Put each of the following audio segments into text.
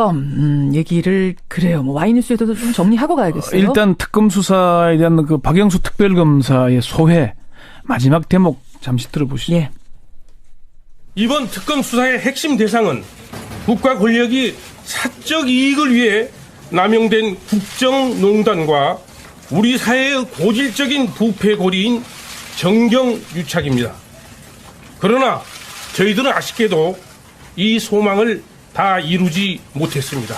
특검 얘기를 그래요. 뭐 와이뉴스에도 좀 정리하고 가야겠어요. 일단 특검 수사에 대한 그 박영수 특별검사의 소회 마지막 대목 잠시 들어보시죠. 예. 이번 특검 수사의 핵심 대상은 국가 권력이 사적 이익을 위해 남용된 국정농단과 우리 사회의 고질적인 부패 고리인 정경유착입니다. 그러나 저희들은 아쉽게도 이 소망을 다 이루지 못했습니다.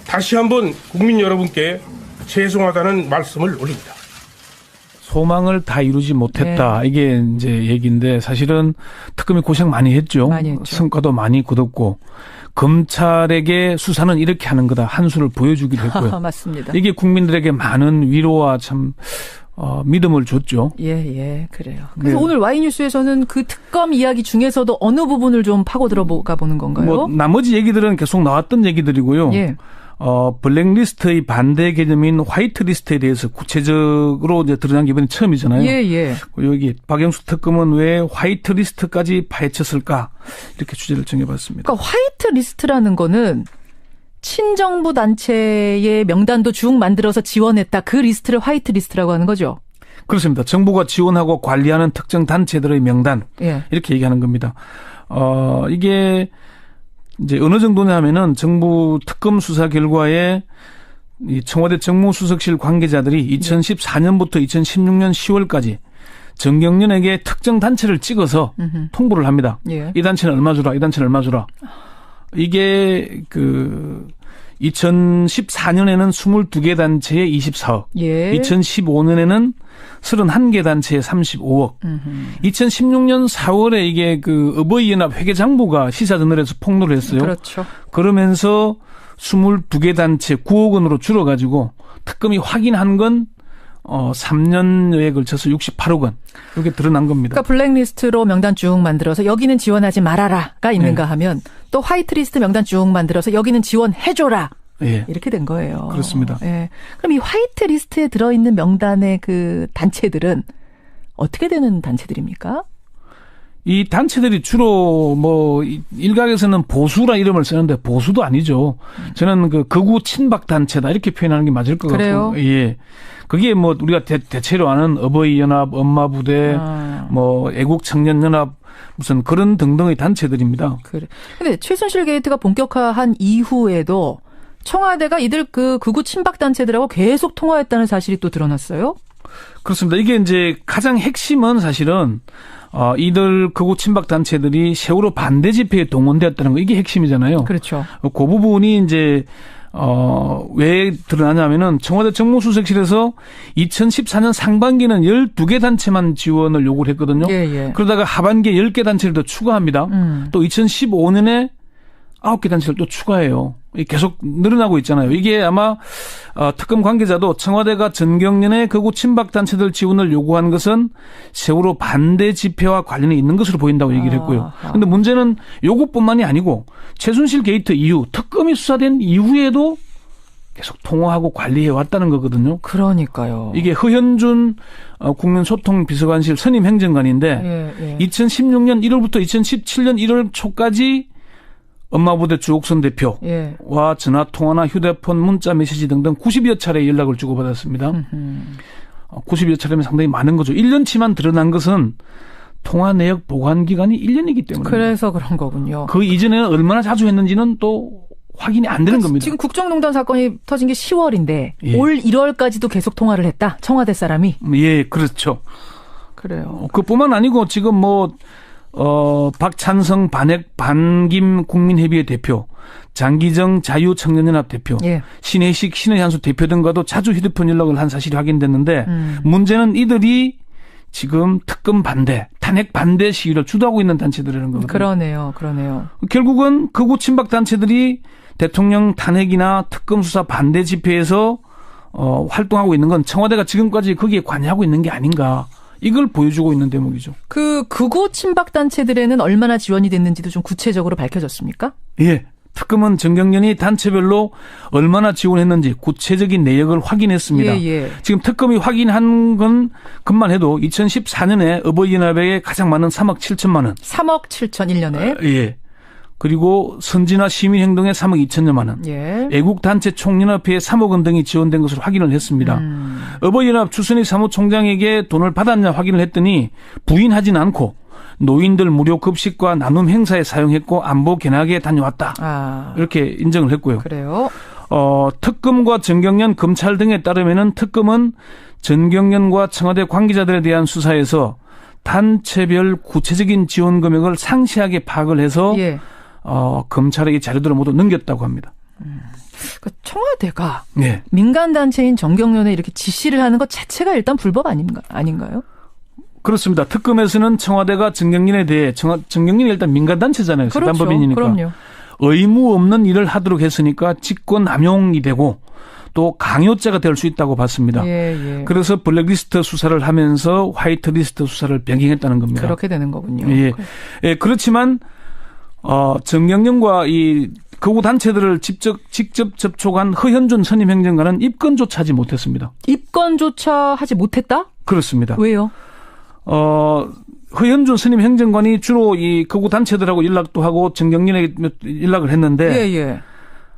다시 한번 국민 여러분께 죄송하다는 말씀을 올립니다. 소망을 다 이루지 못했다. 네. 이게 이제 얘기인데 사실은 특검이 고생 많이 했죠. 많이 했죠. 성과도 많이 거뒀고 검찰에게 수사는 이렇게 하는 거다. 한 수를 보여주기도 했고요. 맞습니다. 이게 국민들에게 많은 위로와 참 믿음을 줬죠. 예, 그래요. 그래서 네. 오늘 와이뉴스에서는 그 특검 이야기 중에서도 어느 부분을 좀 파고 들어가 보는 건가요? 뭐 나머지 얘기들은 계속 나왔던 얘기들이고요. 예. 블랙리스트의 반대 개념인 화이트리스트에 대해서 구체적으로 이제 드러난 게 이번에 처음이잖아요. 예. 여기 박영수 특검은 왜 화이트리스트까지 파헤쳤을까 이렇게 주제를 정해봤습니다. 그러니까 화이트리스트라는 거는 친정부 단체의 명단도 쭉 만들어서 지원했다. 그 리스트를 화이트리스트라고 하는 거죠. 그렇습니다. 정부가 지원하고 관리하는 특정 단체들의 명단 예. 이렇게 얘기하는 겁니다. 이게 이제 어느 정도냐 하면은 정부 특검 수사 결과에 이 청와대 정무수석실 관계자들이 2014년부터 2016년 10월까지 정경련에게 특정 단체를 찍어서 통보를 합니다. 예. 이 단체는 얼마 주라, 이 단체는 얼마 주라. 이게 2014년에는 22개 단체에 24억. 예. 2015년에는 31개 단체에 35억. 2016년 4월에 이게 어버이연합 회계장부가 시사저널에서 폭로를 했어요. 그렇죠. 그러면서 22개 단체 9억 원으로 줄어가지고 특검이 확인한 건 3년여에 걸쳐서 68억 원. 이게 드러난 겁니다. 그러니까 블랙리스트로 명단 쭉 만들어서 여기는 지원하지 말아라가 있는가 네. 하면 또 화이트리스트 명단 쭉 만들어서 여기는 지원해줘라. 예. 이렇게 된 거예요. 그렇습니다. 예. 그럼 이 화이트리스트에 들어있는 명단의 그 단체들은 어떻게 되는 단체들입니까? 이 단체들이 주로 일각에서는 보수라 이름을 쓰는데 보수도 아니죠. 저는 극우 친박 단체다 이렇게 표현하는 게 맞을 것 같고. 예. 그게 우리가 대체로 아는 어버이연합, 엄마부대, 애국청년연합 무슨 그런 등등의 단체들입니다. 그래. 근데 최순실 게이트가 본격화한 이후에도 청와대가 이들 극우 친박 단체들하고 계속 통화했다는 사실이 또 드러났어요? 그렇습니다. 이게 이제 가장 핵심은 사실은 이들 극우 친박 단체들이 세월호 반대 집회에 동원되었다는 거 이게 핵심이잖아요. 그렇죠. 그 부분이 이제 왜 드러나냐면은 청와대 정무수석실에서 2014년 상반기는 12개 단체만 지원을 요구를 했거든요. 예. 그러다가 하반기에 10개 단체를 더 추가합니다. 또 2015년에 9개 단체를 또 추가해요. 계속 늘어나고 있잖아요. 이게 아마 특검 관계자도 청와대가 전경련의 극우 친박 단체들 지원을 요구한 것은 세월호 반대 집회와 관련이 있는 것으로 보인다고 얘기를 했고요. 그런데 문제는 요것뿐만이 아니고 최순실 게이트 이후 특검이 수사된 이후에도 계속 통화하고 관리해 왔다는 거거든요. 그러니까요. 이게 허현준 국민소통비서관실 선임 행정관인데 2016년 1월부터 2017년 1월 초까지 엄마부대 주옥선 대표와 전화 통화나 휴대폰, 문자, 메시지 등등 90여 차례 연락을 주고받았습니다. 90여 차례면 상당히 많은 거죠. 1년치만 드러난 것은 통화 내역 보관 기간이 1년이기 때문에. 그래서 그런 거군요. 그 이전에는 얼마나 자주 했는지는 또 확인이 안 되는 겁니다. 지금 국정농단 사건이 터진 게 10월인데 올 1월까지도 계속 통화를 했다. 청와대 사람이. 예, 그렇죠. 그래요. 그뿐만 아니고 지금 박찬성 반김 국민회의회 대표, 장기정 자유청년연합 대표, 신혜식 신의한수 대표 등과도 자주 휴대폰 연락을 한 사실이 확인됐는데 문제는 이들이 지금 특검 반대, 탄핵 반대 시위를 주도하고 있는 단체들이라는 거거든요. 그러네요. 결국은 극우 친박 단체들이 대통령 탄핵이나 특검 수사 반대 집회에서 활동하고 있는 건 청와대가 지금까지 거기에 관여하고 있는 게 아닌가. 이걸 보여주고 있는 대목이죠. 극우 친박 단체들에는 얼마나 지원이 됐는지도 좀 구체적으로 밝혀졌습니까? 예. 특검은 정경련이 단체별로 얼마나 지원했는지 구체적인 내역을 확인했습니다. 지금 특검이 확인한 것만 해도 2014년에 어버이연합에게 가장 많은 3억 7천만 원. 3억 7천 1년에? 예. 그리고 선진화 시민행동에 3억 2천여만 원, 예. 애국단체 총연합회에 3억 원 등이 지원된 것으로 확인을 했습니다. 어버이연합 추선희 사무총장에게 돈을 받았냐 확인을 했더니 부인하진 않고 노인들 무료 급식과 나눔 행사에 사용했고 안보 견학에 다녀왔다. 이렇게 인정을 했고요. 그래요? 특검과 전경련 검찰 등에 따르면은 특검은 전경련과 청와대 관계자들에 대한 수사에서 단체별 구체적인 지원 금액을 상세하게 파악을 해서 예. 검찰에 이 자료들을 모두 넘겼다고 합니다. 그러니까 청와대가 네. 민간 단체인 정경련에 이렇게 지시를 하는 것 자체가 일단 불법 아닌가요? 그렇습니다. 특검에서는 청와대가 전경련에 대해 전경련이 일단 민간 단체잖아요. 그렇죠. 사단법인이니까. 그럼요. 의무 없는 일을 하도록 했으니까 직권 남용이 되고 또 강요죄가 될 수 있다고 봤습니다. 예. 그래서 블랙리스트 수사를 하면서 화이트리스트 수사를 변경했다는 겁니다. 그렇게 되는 거군요. 예. 예, 그렇지만 정경련과 이 극우 단체들을 직접 접촉한 허현준 선임 행정관은 입건조차 하지 못했습니다. 입건조차 하지 못했다? 그렇습니다. 왜요? 허현준 선임 행정관이 주로 이 극우 단체들하고 연락도 하고 정경련에 연락을 했는데 예.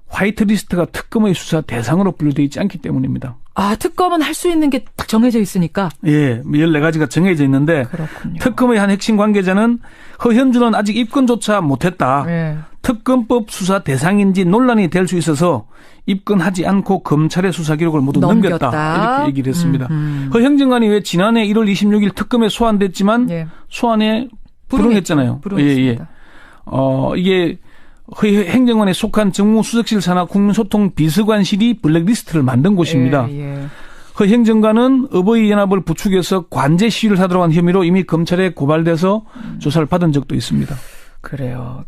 화이트리스트가 특검의 수사 대상으로 분류되어 있지 않기 때문입니다. 특검은 할 수 있는 게 딱 정해져 있으니까. 예, 14가지가 정해져 있는데 그렇군요. 특검의 한 핵심 관계자는 허현준은 아직 입건조차 못했다. 예. 특검법 수사 대상인지 논란이 될 수 있어서 입건하지 않고 검찰의 수사 기록을 모두 넘겼다. 이렇게 얘기를 했습니다. 허 행정관이 왜 지난해 1월 26일 특검에 소환됐지만 소환에 불응했잖아요. 불응했습니다. 이게 허 행정관에 속한 정무수석실 산하 국민소통 비서관실이 블랙리스트를 만든 곳입니다. 허 행정관은 어버이연합을 부추겨서 관제 시위를 하도록 한 혐의로 이미 검찰에 고발돼서 조사를 받은 적도 있습니다. 그래요.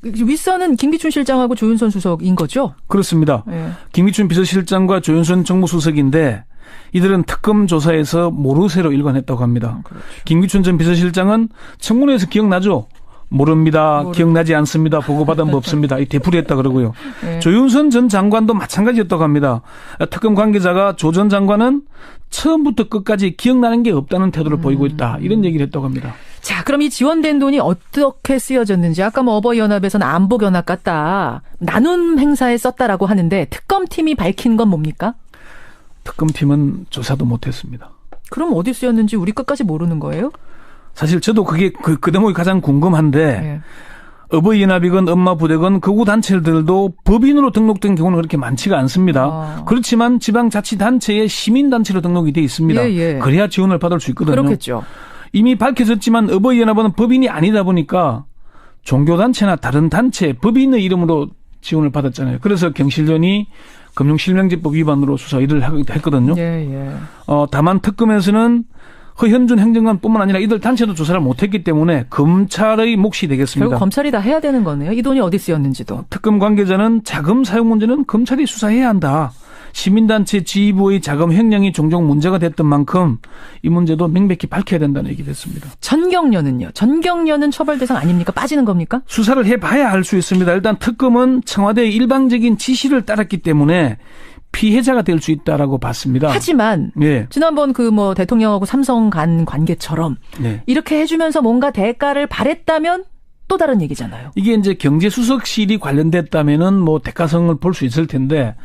윗선은 김기춘 실장하고 조윤선 수석인 거죠? 그렇습니다. 김기춘 비서실장과 조윤선 정무수석인데 이들은 특검 조사에서 모르쇠로 일관했다고 합니다. 그렇죠. 김기춘 전 비서실장은 청문회에서 기억나죠? 모릅니다. 기억나지 않습니다. 보고받은 법 없습니다. 이 되풀이했다 그러고요. 조윤선 전 장관도 마찬가지였다고 합니다. 특검 관계자가 조 전 장관은 처음부터 끝까지 기억나는 게 없다는 태도를 보이고 있다. 이런 얘기를 했다고 합니다. 자, 그럼 이 지원된 돈이 어떻게 쓰여졌는지 아까 어버이연합에서는 안보견학 같다. 나눔 행사에 썼다라고 하는데 특검팀이 밝힌 건 뭡니까? 특검팀은 조사도 못했습니다. 그럼 어디 쓰였는지 우리 끝까지 모르는 거예요? 사실 저도 그게 그 대목이 가장 궁금한데 어버이연합이건 엄마부대건 극우 단체들도 법인으로 등록된 경우는 그렇게 많지가 않습니다. 그렇지만 지방자치단체에 시민단체로 등록이 돼 있습니다. 그래야 지원을 받을 수 있거든요. 그렇겠죠. 이미 밝혀졌지만 어버이연합은 법인이 아니다 보니까 종교단체나 다른 단체 법인의 이름으로 지원을 받았잖아요. 그래서 경실련이 금융실명제법 위반으로 수사 일을 했거든요. 다만 특검에서는 허현준 행정관뿐만 아니라 이들 단체도 조사를 못했기 때문에 검찰의 몫이 되겠습니다. 결국 검찰이 다 해야 되는 거네요. 이 돈이 어디 쓰였는지도. 특검 관계자는 자금 사용 문제는 검찰이 수사해야 한다. 시민단체 지휘부의 자금 횡령이 종종 문제가 됐던 만큼 이 문제도 명백히 밝혀야 된다는 얘기를 했습니다. 전경련은요? 전경련은 처벌 대상 아닙니까? 빠지는 겁니까? 수사를 해봐야 알 수 있습니다. 일단 특검은 청와대의 일방적인 지시를 따랐기 때문에 피해자가 될 수 있다라고 봤습니다. 하지만 지난번 대통령하고 삼성 간 관계처럼 이렇게 해주면서 뭔가 대가를 바랬다면 또 다른 얘기잖아요. 이게 이제 경제수석실이 관련됐다면은 대가성을 볼 수 있을 텐데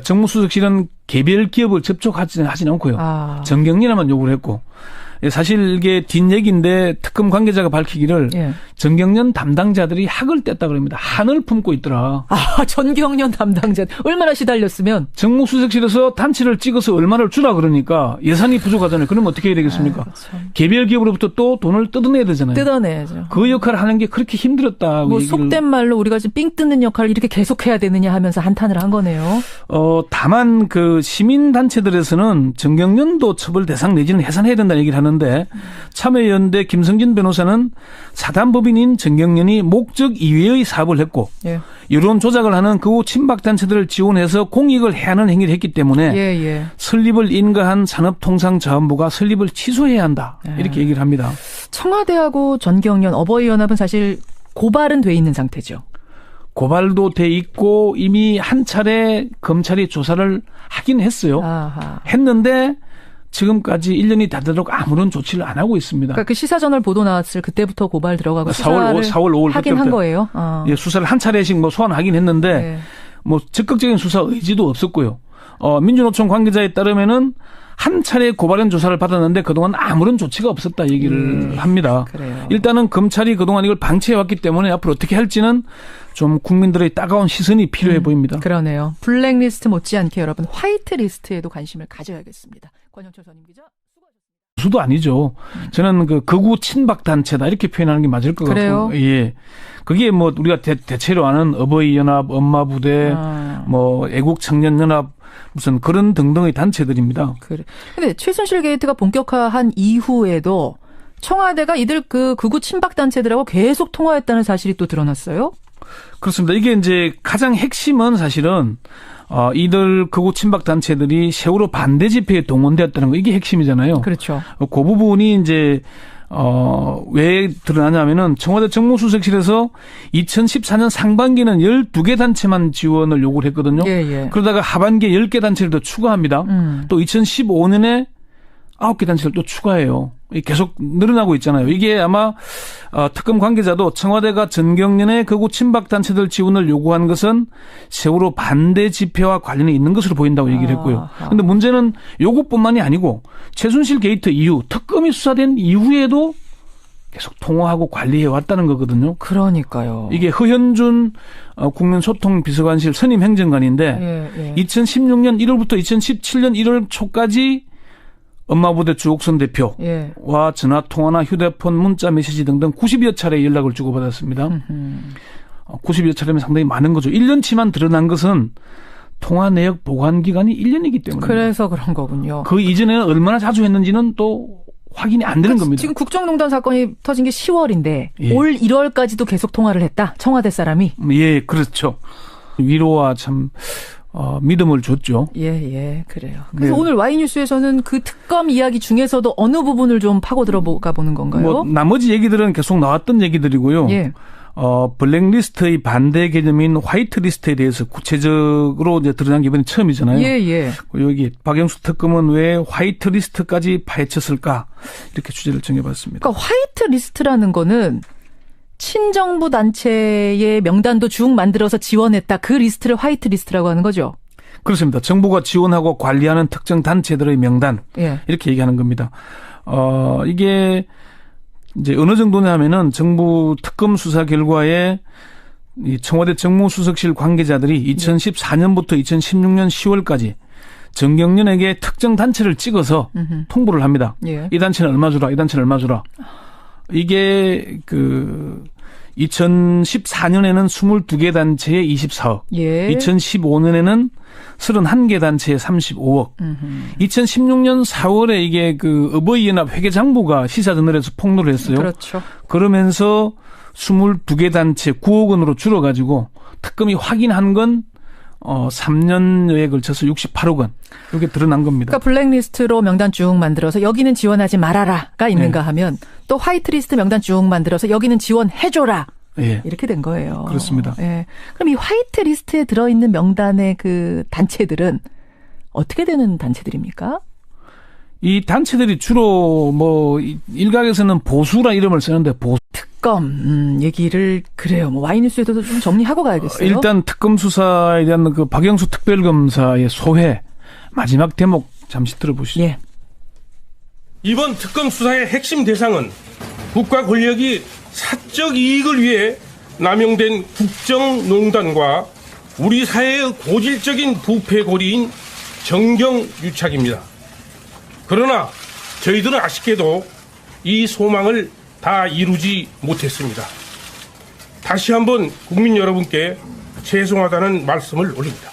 정무수석실은 개별 기업을 접촉하지는 않고요. 정경련에만 요구를 했고 사실 이게 뒷얘기인데 특검 관계자가 밝히기를 전경련 담당자들이 학을 뗐다 그럽니다. 한을 품고 있더라. 전경련 담당자 얼마나 시달렸으면. 정무수석실에서 단체를 찍어서 얼마를 주라 그러니까 예산이 부족하잖아요. 그러면 어떻게 해야 되겠습니까? 개별 기업으로부터 또 돈을 뜯어내야 되잖아요. 뜯어내야죠. 그 역할을 하는 게 그렇게 힘들었다. 속된 말로 우리가 지금 삥 뜯는 역할을 이렇게 계속해야 되느냐 하면서 한탄을 한 거네요. 다만 시민단체들에서는 전경련도 처벌 대상 내지는 해산해야 된다는 얘기를 하는 데 참여연대 김성진 변호사는 사단법인인 전경련이 목적 이외의 사업을 했고 여론 조작을 하는 극우 친박단체들을 지원해서 공익을 해하는 행위를 했기 때문에 설립을 인가한 산업통상자원부가 설립을 취소해야 한다. 이렇게 얘기를 합니다. 청와대하고 전경련 어버이연합은 사실 고발은 돼 있는 상태죠. 고발도 돼 있고 이미 한 차례 검찰이 조사를 하긴 했어요. 했는데 지금까지 1년이 다 되도록 아무런 조치를 안 하고 있습니다. 그러니까 그 시사저널 보도 나왔을 그때부터 고발 들어가고 4월, 5월 하긴 한 거예요. 예, 수사를 한 차례씩 뭐 소환하긴 했는데 네. 뭐 적극적인 수사 의지도 없었고요. 민주노총 관계자에 따르면은 한 차례 고발인 조사를 받았는데 그동안 아무런 조치가 없었다 얘기를 합니다. 그래요. 일단은 검찰이 그동안 이걸 방치해왔기 때문에 앞으로 어떻게 할지는 좀 국민들의 따가운 시선이 필요해 보입니다. 그러네요. 블랙리스트 못지않게 여러분 화이트리스트에도 관심을 가져야겠습니다. 권영철 전임 기자. 수도 아니죠. 저는 그 극우 친박 단체다 이렇게 표현하는 게 맞을 것 그래요? 같고, 예, 그게 뭐 우리가 대체로 아는 어버이 연합, 엄마 부대, 뭐 애국 청년 연합 무슨 그런 등등의 단체들입니다. 그래. 근데 최순실 게이트가 본격화한 이후에도 청와대가 이들 그 극우 친박 단체들하고 계속 통화했다는 사실이 또 드러났어요. 그렇습니다. 이게 이제 가장 핵심은 사실은 이들 극우 친박 단체들이 세월호 반대 집회에 동원되었다는 거 이게 핵심이잖아요. 그렇죠. 그 부분이 이제 왜 드러나냐면은 청와대 정무수석실에서 2014년 상반기는 12개 단체만 지원을 요구를 했거든요. 예. 그러다가 하반기에 10개 단체를 더 추가합니다. 또 2015년에 9개 단체를 또 추가해요. 계속 늘어나고 있잖아요. 이게 아마 특검 관계자도 청와대가 전경련의 극우 친박 단체들 지원을 요구한 것은 세월호 반대 집회와 관련이 있는 것으로 보인다고 얘기를 했고요. 그런데 문제는 요것뿐만이 아니고 최순실 게이트 이후 특검이 수사된 이후에도 계속 통화하고 관리해 왔다는 거거든요. 그러니까요. 이게 허현준 국민소통비서관실 선임 행정관인데 2016년 1월부터 2017년 1월 초까지 엄마부대 주옥선 대표와 전화 통화나 휴대폰, 문자, 메시지 등등 90여 차례 연락을 주고받았습니다. 90여 차례면 상당히 많은 거죠. 1년치만 드러난 것은 통화 내역 보관 기간이 1년이기 때문에. 그래서 그런 거군요. 그 이전에는 얼마나 자주 했는지는 또 확인이 안 되는 겁니다. 지금 국정농단 사건이 터진 게 10월인데 올 1월까지도 계속 통화를 했다. 청와대 사람이. 예, 그렇죠. 위로와 참 믿음을 줬죠. 예, 그래요. 그래서 오늘 Y뉴스에서는 그 특검 이야기 중에서도 어느 부분을 좀 파고 들어가 보는 건가요? 뭐 나머지 얘기들은 계속 나왔던 얘기들이고요. 예. 블랙리스트의 반대 개념인 화이트리스트에 대해서 구체적으로 이제 드러난 게 이번에 처음이잖아요. 예. 여기 박영수 특검은 왜 화이트리스트까지 파헤쳤을까 이렇게 주제를 정해봤습니다. 그러니까 화이트리스트라는 거는 친정부 단체의 명단도 쭉 만들어서 지원했다. 그 리스트를 화이트리스트라고 하는 거죠. 그렇습니다. 정부가 지원하고 관리하는 특정 단체들의 명단 이렇게 얘기하는 겁니다. 이게 이제 어느 정도냐 하면은 정부 특검 수사 결과에 이 청와대 정무수석실 관계자들이 2014년부터 2016년 10월까지 정경련에게 특정 단체를 찍어서 통보를 합니다. 이 단체는 얼마 주라, 이 단체는 얼마 주라. 이게 2014년에는 22개 단체에 24억, 2015년에는 31개 단체에 35억, 2016년 4월에 이게 그 어버이연합 회계장부가 시사저널에서 폭로를 했어요. 그렇죠. 그러면서 22개 단체 9억 원으로 줄어가지고 특검이 확인한 건 3년여에 걸쳐서 68억 원. 이게 드러난 겁니다. 그러니까 블랙리스트로 명단 쭉 만들어서 여기는 지원하지 말아라가 있는가 하면 또 화이트리스트 명단 쭉 만들어서 여기는 지원해줘라. 이렇게 된 거예요. 그렇습니다. 그럼 이 화이트리스트에 들어있는 명단의 그 단체들은 어떻게 되는 단체들입니까? 이 단체들이 주로 뭐 일각에서는 보수라 이름을 쓰는데 특검 얘기를 그래요. 뭐 Y뉴스에도 좀 정리하고 가야겠어요. 일단 특검 수사에 대한 그 박영수 특별검사의 소회 마지막 대목 잠시 들어보시죠. 이번 특검 수사의 핵심 대상은 국가 권력이 사적 이익을 위해 남용된 국정농단과 우리 사회의 고질적인 부패 고리인 정경유착입니다. 그러나 저희들은 아쉽게도 이 소망을 다 이루지 못했습니다. 다시 한번 국민 여러분께 죄송하다는 말씀을 올립니다.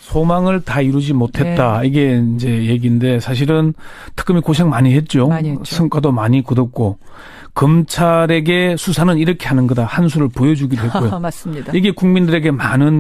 소망을 다 이루지 못했다. 이게 이제 얘기인데 사실은 특검이 고생 많이 했죠. 성과도 많이 거뒀고 검찰에게 수사는 이렇게 하는 거다. 한 수를 보여주기도 했고요. 맞습니다. 이게 국민들에게 많은